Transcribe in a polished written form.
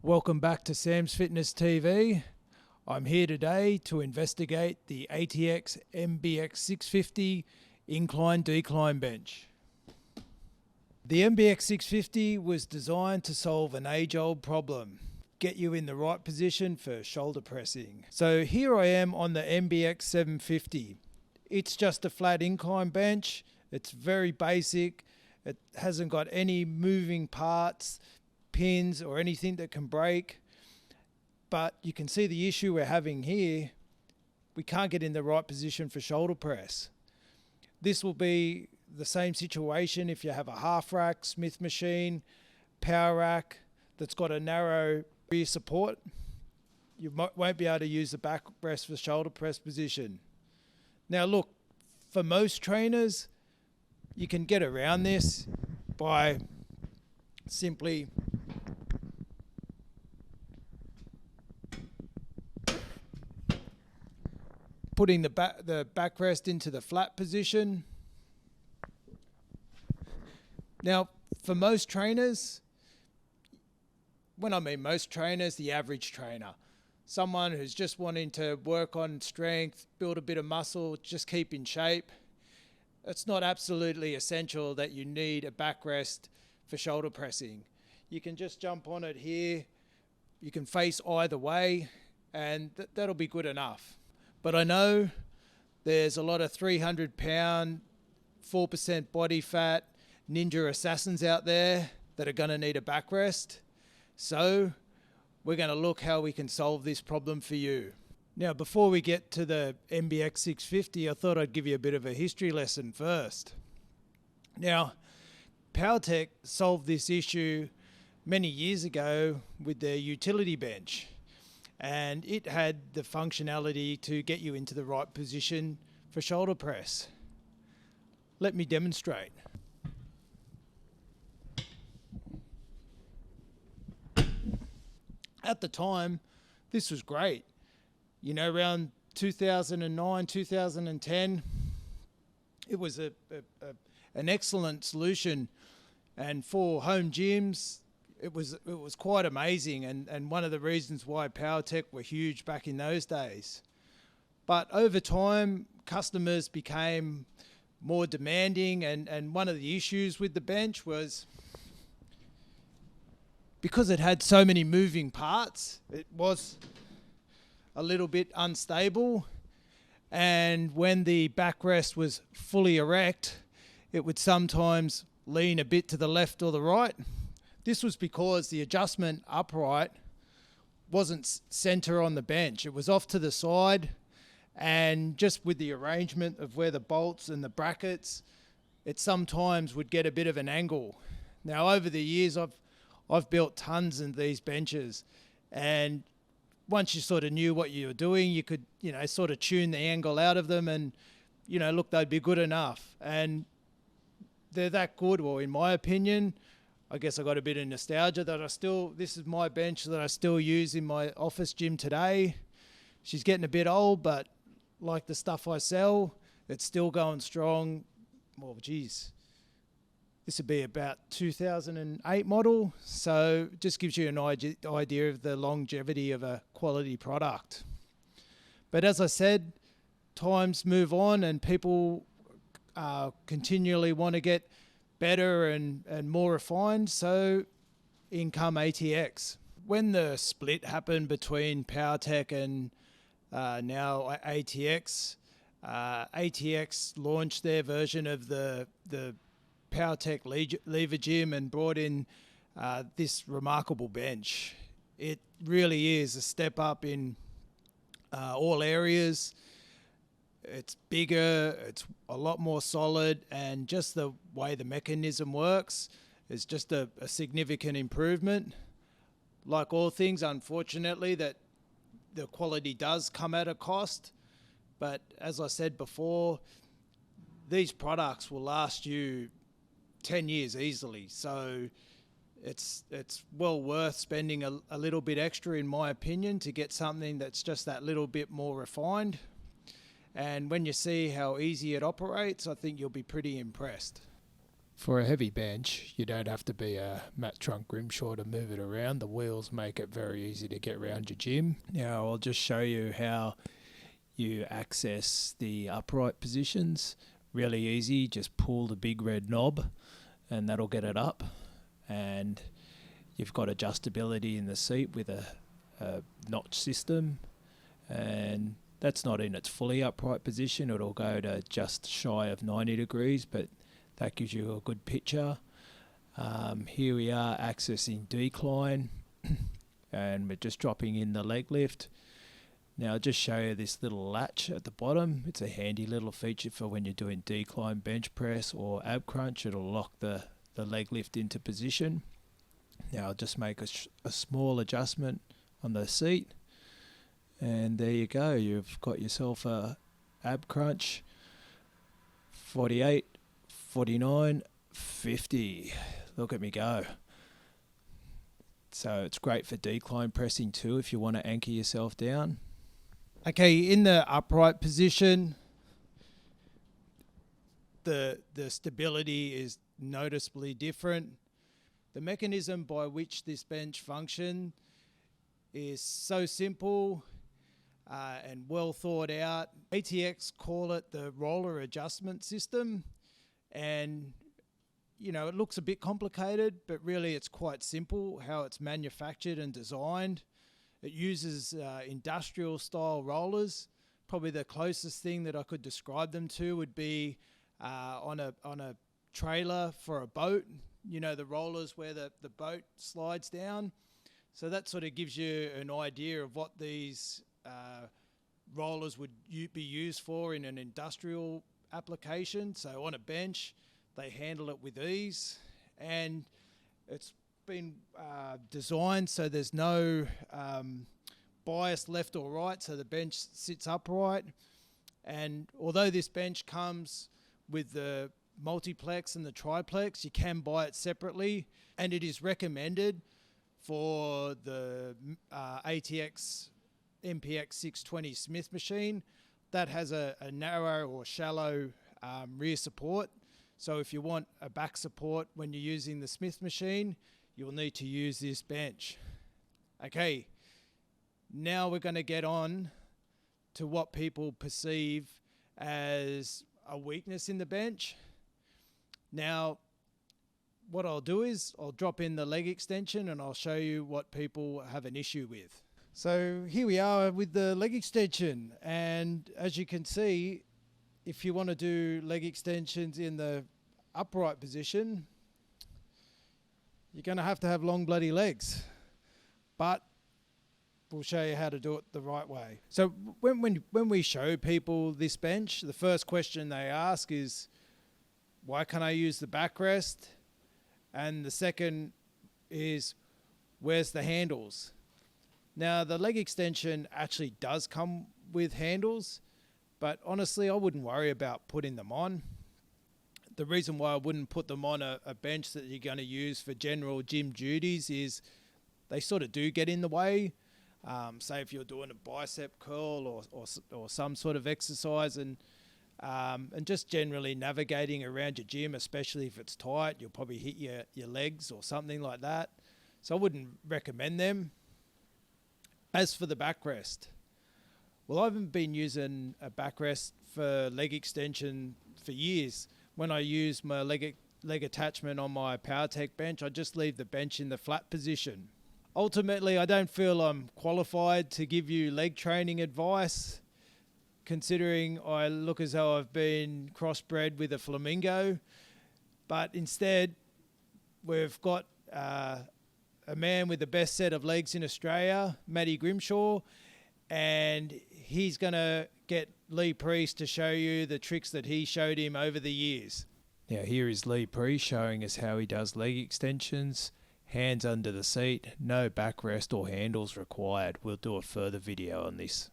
Welcome back to Sam's Fitness TV. I'm here today to investigate the ATX MBX-650 incline-decline bench. The MBX-650 was designed to solve an age-old problem, get you in the right position for shoulder pressing. So here I am on the MBX-750. It's just a flat incline bench. It's very basic. It hasn't got any moving parts, pins or anything that can break, but you can see the issue we're having here. We can't get in the right position for shoulder press. This will be the same situation if you have a half rack, Smith machine, power rack that's got a narrow rear support. You won't be able to use the backrest for shoulder press position. Now look, for most trainers, you can get around this by simply putting the backrest into the flat position. Now, for most trainers, when I mean most trainers, the average trainer, someone who's just wanting to work on strength, build a bit of muscle, just keep in shape, it's not absolutely essential that you need a backrest for shoulder pressing. You can just jump on it here, you can face either way, and that'll be good enough. But I know there's a lot of 300-pound, 4% body fat ninja assassins out there that are going to need a backrest. So we're going to look how we can solve this problem for you. Now, before we get to the MBX 650, I thought I'd give you a bit of a history lesson first. Now, PowerTech solved this issue many years ago with their utility bench, and it had the functionality to get you into the right position for shoulder press. Let me demonstrate. At the time, this was great. You know, around 2009, 2010, it was an excellent solution. And for home gyms, it was quite amazing, and one of the reasons why PowerTech were huge back in those days. But over time, customers became more demanding, and one of the issues with the bench was because it had so many moving parts, it was a little bit unstable, and when the backrest was fully erect, it would sometimes lean a bit to the left or the right. This was because the adjustment upright wasn't center on the bench. It was off to the side, and just with the arrangement of where the bolts and the brackets, it sometimes would get a bit of an angle. Now, over the years, I've built tons of these benches, and once you sort of knew what you were doing, you could, sort of tune the angle out of them, and, look, they'd be good enough. And they're that good, well, in my opinion. I guess I got a bit of nostalgia that this is my bench that I still use in my office gym today. She's getting a bit old, but like the stuff I sell, it's still going strong. Well, geez, this would be about 2008 model. So it just gives you an idea of the longevity of a quality product. But as I said, times move on and people continually want to get better and more refined, so in come ATX. When the split happened between PowerTech and now ATX, ATX launched their version of the PowerTech lever gym and brought in this remarkable bench. It really is a step up in all areas. It's bigger, it's a lot more solid, and just the way the mechanism works is just a significant improvement. Like all things, unfortunately, that the quality does come at a cost, but as I said before, these products will last you 10 years easily, so it's well worth spending a little bit extra, in my opinion, to get something that's just that little bit more refined. And when you see how easy it operates, I think you'll be pretty impressed. For a heavy bench, you don't have to be a Matt Trunk Grimshaw to move it around. The wheels make it very easy to get around your gym. Now I'll just show you how you access the upright positions. Really easy, just pull the big red knob and that'll get it up. And you've got adjustability in the seat with a notch system, and that's not in its fully upright position. It'll go to just shy of 90 degrees, but that gives you a good picture. Here we are accessing decline, and we're just dropping in the leg lift. Now I'll just show you this little latch at the bottom. It's a handy little feature for when you're doing decline bench press or ab crunch. It'll lock the leg lift into position. Now I'll just make a small adjustment on the seat, and there you go. You've got yourself a ab crunch. 48, 49, 50. Look at me go. So it's great for decline pressing too if you want to anchor yourself down. Okay, in the upright position, the stability is noticeably different. The mechanism by which this bench functions is so simple and well thought out. ATX call it the roller adjustment system, and you know, it looks a bit complicated, but really it's quite simple how it's manufactured and designed. It uses industrial style rollers. Probably the closest thing that I could describe them to would be on a trailer for a boat. You know, the rollers where the boat slides down. So that sort of gives you an idea of what these rollers would be used for in an industrial application. So on a bench, they handle it with ease, and it's been designed so there's no bias left or right, so the bench sits upright. And although this bench comes with the multiplex and the triplex, you can buy it separately, and it is recommended for the ATX MBX-650 Smith machine that has a narrow or shallow rear support. So if you want a back support when you're using the Smith machine, you'll need to use this bench. Okay, now we're going to get on to what people perceive as a weakness in the bench. Now, what I'll do is I'll drop in the leg extension and I'll show you what people have an issue with. So here we are with the leg extension, and as you can see, if you want to do leg extensions in the upright position, you're going to have long bloody legs, but we'll show you how to do it the right way. So when we show people this bench, the first question they ask is, why can't I use the backrest? And the second is, where's the handles? Now the leg extension actually does come with handles, but honestly I wouldn't worry about putting them on. The reason why I wouldn't put them on a bench that you're going to use for general gym duties is they sort of do get in the way. Say if you're doing a bicep curl or some sort of exercise, and just generally navigating around your gym, especially if it's tight, you'll probably hit your legs or something like that. So I wouldn't recommend them. As for the backrest, well, I haven't been using a backrest for leg extension for years. When I use my leg attachment on my PowerTech bench, I just leave the bench in the flat position. Ultimately, I don't feel I'm qualified to give you leg training advice, considering I look as though I've been crossbred with a flamingo. But instead, we've got a man with the best set of legs in Australia, Matty Grimshaw, and he's going to get Lee Priest to show you the tricks that he showed him over the years. Now here is Lee Priest showing us how he does leg extensions, hands under the seat, no backrest or handles required. We'll do a further video on this.